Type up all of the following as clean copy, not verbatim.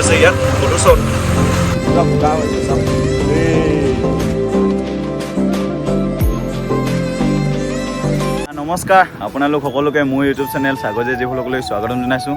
আছে ইয়াত photo shot নমস্কাৰ আপোনালোক সকলোকে মোৰ ইউটিউব চেনেল স্বাগজে যিসকললৈ স্বাগতম জনাইছোঁ।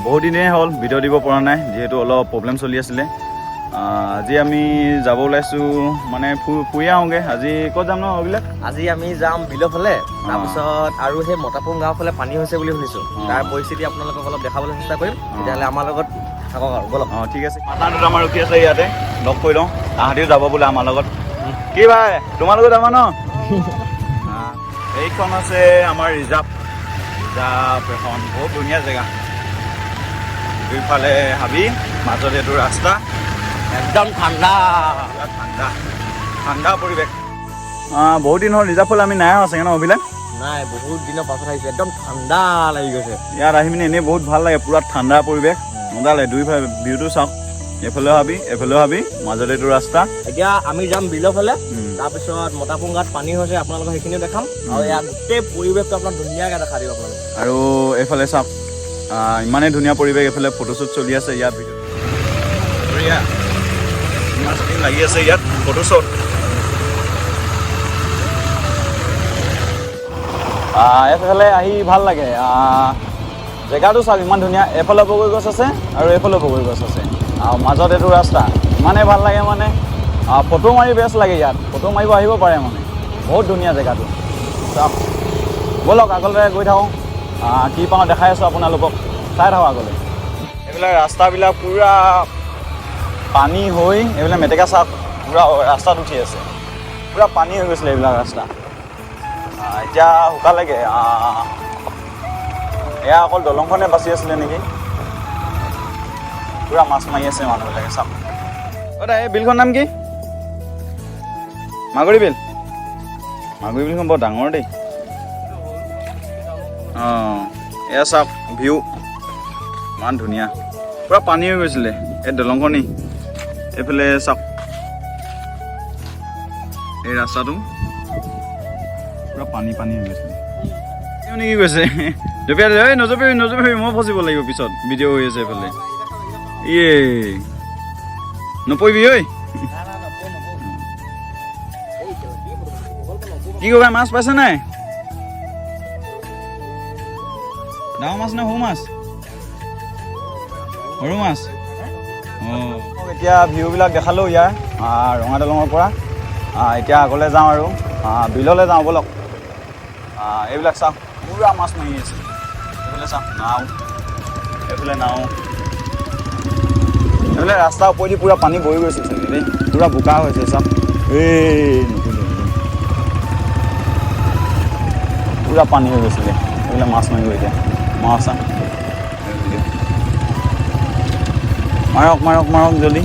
বহুত দিনেই হ'ল ভিডিঅ' দিব পৰা নাই, যিহেতু অলপ প্ৰব্লেম চলি আছিলে। আজি আমি যাব ওলাইছোঁ, মানে ফুৰি আহোঁগৈ। আজি ক'ত যাম ন এইবিলাক? আজি আমি যাম বিলৰ ফালে, তাৰপিছত আৰু সেই মতাপুং গাঁৱৰ ফালে পানী হৈছে বুলি শুনিছোঁ। তাৰ পৰিস্থিতি আপোনালোকক অলপ দেখাবলৈ চেষ্টা কৰিম, তেতিয়াহ'লে আমাৰ লগত থাকক আৰু বলক। ঠিক আছে, পাটনা দুটামান ৰখি আছে ইয়াতে, লগ কৰি লওঁ। তাহাঁতিও যাব বোলে আমাৰ লগত। কি ভাই, তোমালোকে যাবা ন? এইখন আছে আমাৰ ৰিজাৰ্ভ এখন, বহুত ধুনীয়া জেগা। দুইফালে হাবি, মাজত এইটো ৰাস্তা, একদম ঠাণ্ডা ঠাণ্ডা ঠাণ্ডা পৰিৱেশ। বহুত দিন হ'ল ৰিজাৰ্ভ ফালে আমি নাই অহা চাগে ন অভিলাষ? নাই, বহুত দিনৰ পাছত আহিছে, একদম ঠাণ্ডা লাগি গৈছে। ইয়াত আহি পিনে এনেই বহুত ভাল লাগে, পুৰা ঠাণ্ডা পৰিৱেশ, মজা লাগে। দুইফালে ভিউটো চাওক, এইফালেও হাবি এইফালেও হাবি, মাজত এইটো ৰাস্তা। এতিয়া আমি যাম বিলৰ ফালে, তাৰপিছত মতাপুং গাঁৱত পানী হৈছে, আপোনালোকক সেইখিনিও দেখাম। আৰু ইয়াত গোটেই পৰিৱেশটো আপোনাক ধুনীয়াকৈ দেখা দিব আপোনালোক। আৰু এইফালে চাওক, ইমানেই ধুনীয়া পৰিৱেশ। এইফালে ফটোশ্বুট চলি আছে ইয়াত, লাগি আছে ইয়াত ফটোশ্বুট। এইফালে আহি ভাল লাগে, জেগাটো চাওক ইমান ধুনীয়া। এফালে বগৰী গছ আছে আৰু এইফালে বগৰী গছ আছে, আৰু মাজত এইটো ৰাস্তা। ইমানেই ভাল লাগে, মানে ফটো মাৰি বেষ্ট লাগে। ইয়াত ফটো মাৰিব আহিব পাৰে, মানে বহুত ধুনীয়া জেগাটো। চাওক, ব'লক আগলৈ গৈ থাকোঁ, কি পাওঁ দেখাই আছোঁ আপোনালোকক, চাই থাকোঁ আগলৈ। এইবিলাক ৰাস্তাবিলাক পূৰা পানী হৈ, এইবিলাক মেটেকা চাওক, পূৰা ৰাস্তাত উঠি আছে, পূৰা পানী হৈ গৈছিলে এইবিলাক ৰাস্তা। এতিয়া শুকালেগে। এয়া অকল দলংখনে বাচি আছিলে নেকি। পূৰা মাছ মাৰি আছে মানুহবিলাকে, চাওক। এই বিলখন নাম কি? মাগুৰী বিল। মাগুৰী বিলখন বৰ ডাঙৰ দেই। এয়া চাওক ভিউ, ইমান ধুনীয়া, পূৰা পানী হৈ গৈছিলে এই দলংখনেই। এইফালে চাওক, এই ৰাস্তাটো পূৰা পানী পানী হৈ গৈছিলে। মানে কি কৈছে, জপিয়াই এই নজপিবি, মই ফচিব লাগিব পিছত। ভিডিঅ' হৈ আছে এইফালে, নপৰিবি ঐ। কি কৰিবা, মাছ পাইছে নাই? ডাঙৰ মাছ নে সৰু মাছ? সৰু মাছ। এতিয়া ভিউবিলাক দেখালোঁ ইয়াৰ ৰঙা দলঙৰ পৰা। এতিয়া আগলৈ যাওঁ আৰু বিললৈ যাওঁ, ব'লক। এইবিলাক চাওক, পূৰা মাছ মাৰি আছে। এইফালে চাওক নাও, এইফালে নাও, এইফালে ৰাস্তাৰ ওপৰেদি পূৰা পানী বৈ গৈছে চাগে দেই, পূৰা বোকা হৈছে চাওক। পূৰা পানী হৈ গৈছিলে, এইফালে মাছ মাৰিব এতিয়া। মাছ মাৰক জলদি।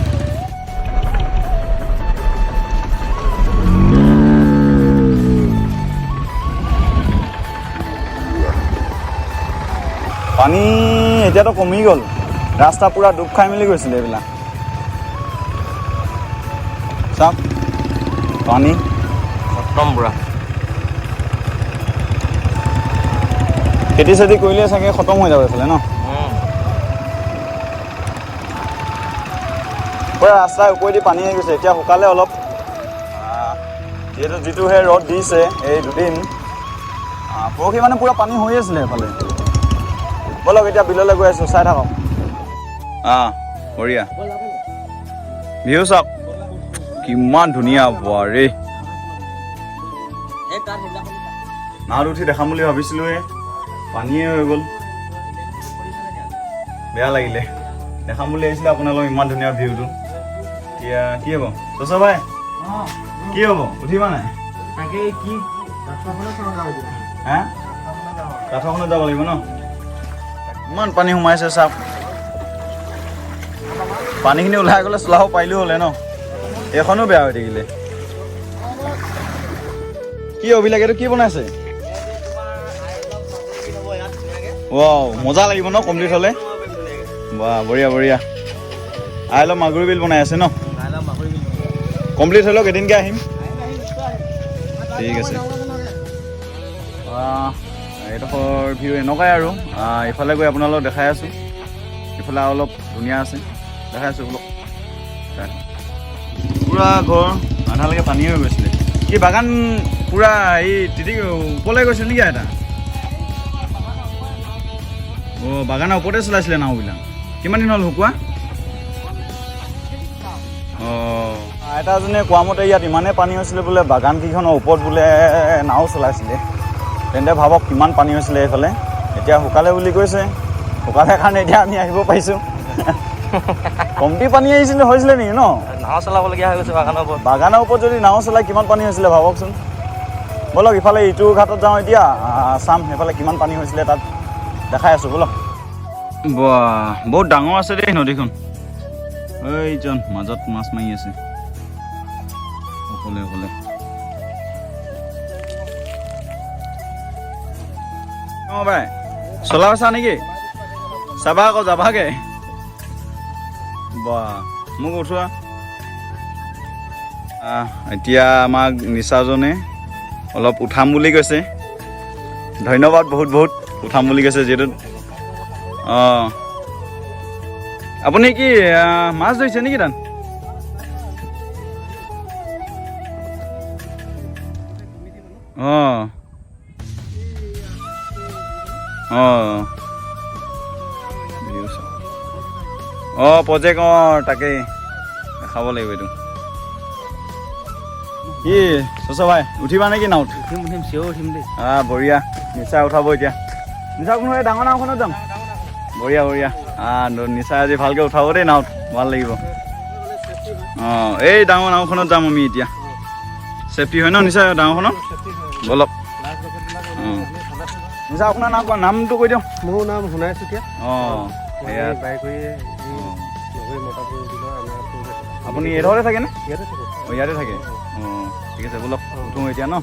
পানী এতিয়াতো কমি গ'ল, ৰাস্তা পূৰা ডুব খাই মেলি গৈছিলে এইবিলাক। চাওক পানী খতম পূৰা। খেতি চেতি কৰিলে চাগে খতম হৈ যাব এইফালে ন। পূৰা ৰাস্তাৰ ওপৰেদি পানী আহি গৈছে, এতিয়া শুকালে অলপ। যিটোহে ৰ'দ দিছে এই দুদিন, পৰহি মানে পূৰা পানী হৈ আছিলে এইফালে। ব'লক এতিয়া বিললৈ গৈ আছোঁ, চাই থাকক। বঢ়িয়া ভিউ চাওক, কিমান ধুনীয়া বোৱাৰী। নাৱত উঠি দেখাম বুলি ভাবিছিলোঁহে, পানীয়ে হৈ গ'ল, বেয়া লাগিলে। দেখাম বুলি আহিছিলে আপোনালোক ইমান ধুনীয়া ভিউটো। এতিয়া কি হ'ব চচা ভাই, কি হ'ব উঠিবা নাই? কাঠৰখনত যাব লাগিব ন। ইমান পানী সোমাইছে চাওক, পানীখিনি ওলাই গ'লে চলাব পাৰিলেও হ'লে ন, এইখনো বেয়া হৈ থাকিলে। কি অভিলাষ, এইটো কি বনাইছে? মজা লাগিব ন কমপ্লিট হ'লে। বাহ, বঢ়িয়া। আই লভ মাগুৰী বিল বনাই আছে ন। কমপ্লিট হৈ লওক, এদিনকৈ আহিম। ঠিক আছে। এইডোখৰ ভিউ এনেকুৱাই আৰু, ইফালে গৈ আপোনালোকক দেখাই আছোঁ। ইফালে অলপ ধুনীয়া আছে দেখাই আছোঁ বোলো পূৰা ঘৰ আধালৈকে পানী হৈ গৈছিলে কি বাগান পূৰা এই তিতি ওপৰলৈ গৈছিলে নেকি এটা অঁ বাগানৰ ওপৰতে চলাইছিলে নাওবিলাক কিমান দিন হ'ল শুকোৱা অঁ আইতাজনে কোৱা মতে ইয়াত ইমানেই পানী হৈছিলে বোলে বাগানকেইখনৰ ওপৰত বোলে নাও চলাইছিলে তেন্তে ভাবক কিমান পানী হৈছিলে এইফালে এতিয়া শুকালে বুলি কৈছে শুকালে কাৰণে এতিয়া আমি আহিব পাৰিছোঁ কমটি পানী হৈছিলে নেকি ন নাও চলাবলগীয়া হৈ গৈছে বাগানৰ ওপৰত যদি নাও চলাই কিমান পানী হৈছিলে ভাবকচোন ব'লক ইফালে ইটো ঘাটত যাওঁ এতিয়া চাম সেইফালে কিমান পানী হৈছিলে তাত দেখাই আছোঁ ব'লক বহুত ডাঙৰ আছে দেই নদীখন এইজন মাজত মাছ মাৰি আছে অকলে অকলে অঁ বাই চলাইছা নেকি চাবা আকৌ যাবাগে বা মোক উঠোৱা এতিয়া আমাক নিচাজনে অলপ উঠাম বুলি কৈছে ধন্যবাদ বহুত বহুত উঠাম বুলি কৈছে যিহেতু অঁ আপুনি কি মাছ ধৰিছে নেকি তাত অঁ অঁ অঁ প্ৰজেক্ট অঁ তাকেই দেখাব লাগিব এইটো কি চচ ভাই উঠিবা নেকি নাওত উঠিম চিঞৰ উঠিম দেই বঢ়িয়া নিচা উঠাব এতিয়া নিচা কোনো ডাঙৰ নাওখনত যাম বঢ়িয়া বঢ়িয়া নিচা আজি ভালকৈ উঠাব দেই নাওত ভাল লাগিব অঁ এই ডাঙৰ নাওখনত যাম আমি এতিয়া চেফটি হয় ন নিচা ডাঙৰখনত বলক অঁ নিচা আপোনাৰ নামটো কৈ দিওঁ মোৰ নাম সোণাই চুতীয়া অঁ সেয়া আপুনি এইডোখৰতে থাকে নে অঁ ইয়াতে থাকে অঁ ঠিক আছে বলক উঠোঁ এতিয়া ন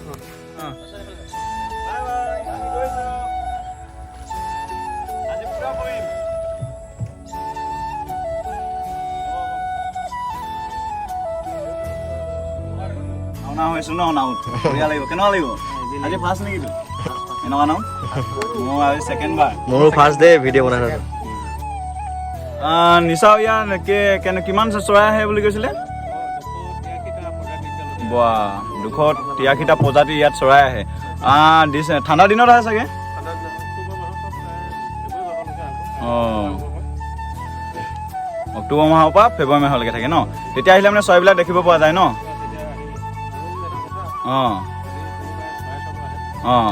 নাও হৈছোঁ ন নাও বঢ়িয়া লাগিব কেনেকুৱা লাগিব আজি ফাৰ্ষ্ট নেকি এনেকুৱা নাও মই আজি ছেকেণ্ড বাৰ মোৰো ফাৰ্ষ্ট ডে ভিডিঅ' বনাই থকা নিচা ইয়াত কিমান চৰাই আহে বুলি কৈছিলে বা 283টা প্ৰজাতিৰ ইয়াত চৰাই আহে ঠাণ্ডা দিনত আহে চাগে অঁ অক্টোবৰ মাহৰ পৰা ফেব্ৰুৱাৰী মাহলৈকে থাকে ন তেতিয়া আহিলে মানে চৰাইবিলাক দেখিব পোৱা যায় ন অঁ অঁ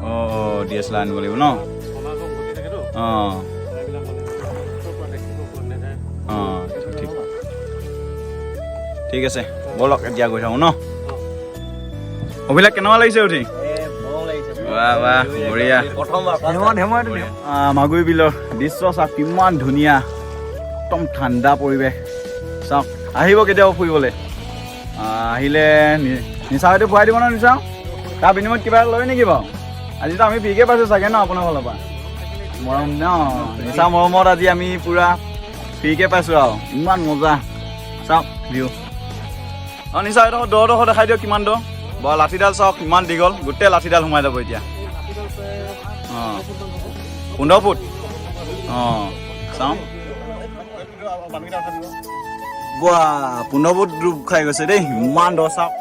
অঁ DSLR আনিব লাগিব ন অঁ অঁ ঠিক ঠিক আছে ব'লক এতিয়া গৈ থাকোঁ ন অভিলাষ কেনেকুৱা লাগিছে উঠি বঢ়িয়া মাগুৰী বিলৰ দৃশ্য চাওক কিমান ধুনীয়া একদম ঠাণ্ডা পৰিৱেশ চাওক আহিব কেতিয়াও ফুৰিবলৈ আহিলে নিচা হয়তো খুৱাই দিব ন নিচা তাৰ বিনিময়ত কিবা লয় নেকি বাৰু আজিতো আমি ফ্ৰীকৈ পাইছোঁ চাগে ন আপোনাৰ ফালৰ পৰা মৰম ন নিচা মৰমত আজি আমি পূৰা ফ্ৰীকৈ পাইছোঁ আৰু ইমান মজা চাওক ভিউ অঁ নিচা এইডোখৰ দডোখৰ দেখাই দিয়ক কিমান দ বা লাঠিডাল চাওক ইমান দীঘল গোটেই লাঠিডাল সোমাই যাব এতিয়া অঁ 15 ফুট অঁ চাওঁ বা 15 ফুট ডুব খাই গৈছে দেই ইমান দ চাওক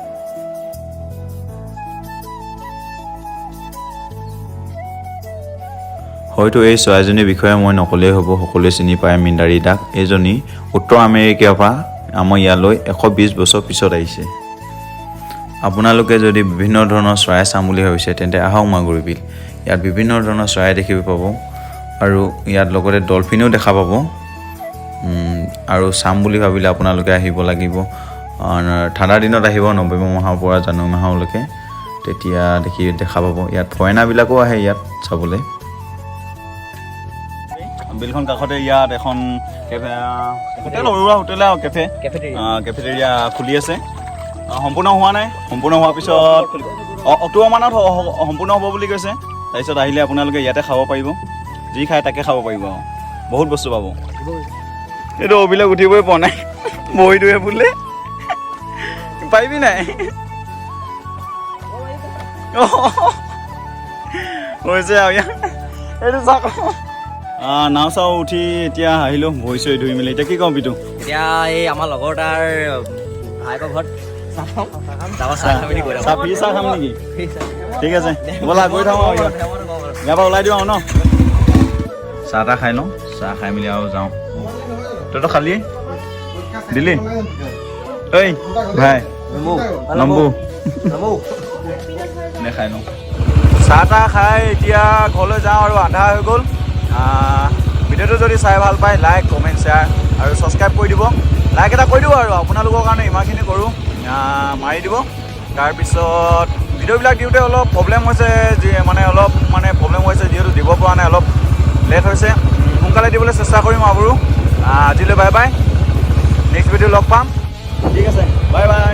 হয়তো এই চৰাইজনীৰ বিষয়ে মই নকলেই হ'ব সকলোৱে চিনি পায় মিণ্ডাৰী ডাক এইজনী উত্তৰ আমেৰিকাৰ পৰা আমাৰ ইয়ালৈ 120 বছৰ পিছত আহিছে আপোনালোকে যদি বিভিন্ন ধৰণৰ চৰাই চাম বুলি ভাবিছে তেন্তে আহক মাগুৰী বিল ইয়াত বিভিন্ন ধৰণৰ চৰাই দেখিব পাব আৰু ইয়াত লগতে ডলফিনো দেখা পাব আৰু চাম বুলি ভাবিলে আপোনালোকে আহিব লাগিব ঠাণ্ডা দিনত আহিব নৱেম্বৰ মাহৰ পৰা জানুৱাৰী মাহলৈকে তেতিয়া দেখা পাব ইয়াত ফৰেনাৰবিলাকো আহে ইয়াত চাবলৈ বিলখন কাষতে ইয়াত এখন হোটেল সৰু হোটেল আৰু কেফেটেৰিয়া খুলি আছে সম্পূৰ্ণ হোৱা নাই সম্পূৰ্ণ হোৱাৰ পিছত অক্টোবৰ মানত সম্পূৰ্ণ হ'ব বুলি কৈছে তাৰপিছত আহিলে আপোনালোকে ইয়াতে খাব পাৰিব যি খায় তাকে খাব পাৰিব আৰু বহুত বস্তু পাব এইটো অভিলাষ উঠিবই পোৱা নাই বহিটোৱে বোলে পাৰিবি নাই হৈছে আৰু ইয়াৰ এইটো চাওক নাও চাও উঠি এতিয়া আহিলোঁ ভৰি চৰি ধুই মেলি এতিয়া কি ক'ম বিটু এতিয়া এই আমাৰ লগৰ তাৰ ভাইকৰ ঘৰত চাহ খাম বুলি কৈ চাহ ফ্ৰী চাহ খাম নেকি ঠিক আছে ব'লা গৈ থাকোঁ আৰু ইয়াৰ পৰা ওলাই দিওঁ আৰু ন চাহ তাহ খাই লওঁ চাহ খাই মেলি আৰু যাওঁ তইতো খালি দিলি ঐ ভাই নম্বু দেখাই লওঁ চাহ তাহ খাই এতিয়া ঘৰলৈ যাওঁ আৰু আন্ধাৰ হৈ গ'ল ভিডিঅ'টো যদি চাই ভাল পায় লাইক কমেণ্ট শ্বেয়াৰ আৰু ছাবস্ক্ৰাইব কৰি দিব লাইক এটা কৰি দিব আৰু আপোনালোকৰ কাৰণে ইমানখিনি কৰোঁ মাৰি দিব তাৰপিছত ভিডিঅ'বিলাক দিওঁতে অলপ প্ৰব্লেম হৈছে অলপ প্ৰব্লেম হৈছে যিহেতু দিব পৰা নাই অলপ লেট হৈছে সোনকালে দিবলৈ চেষ্টা কৰিম আৰু আজিলৈ বাই বাই নেক্সট ভিডিঅ' লগ পাম ঠিক আছে বাই বাই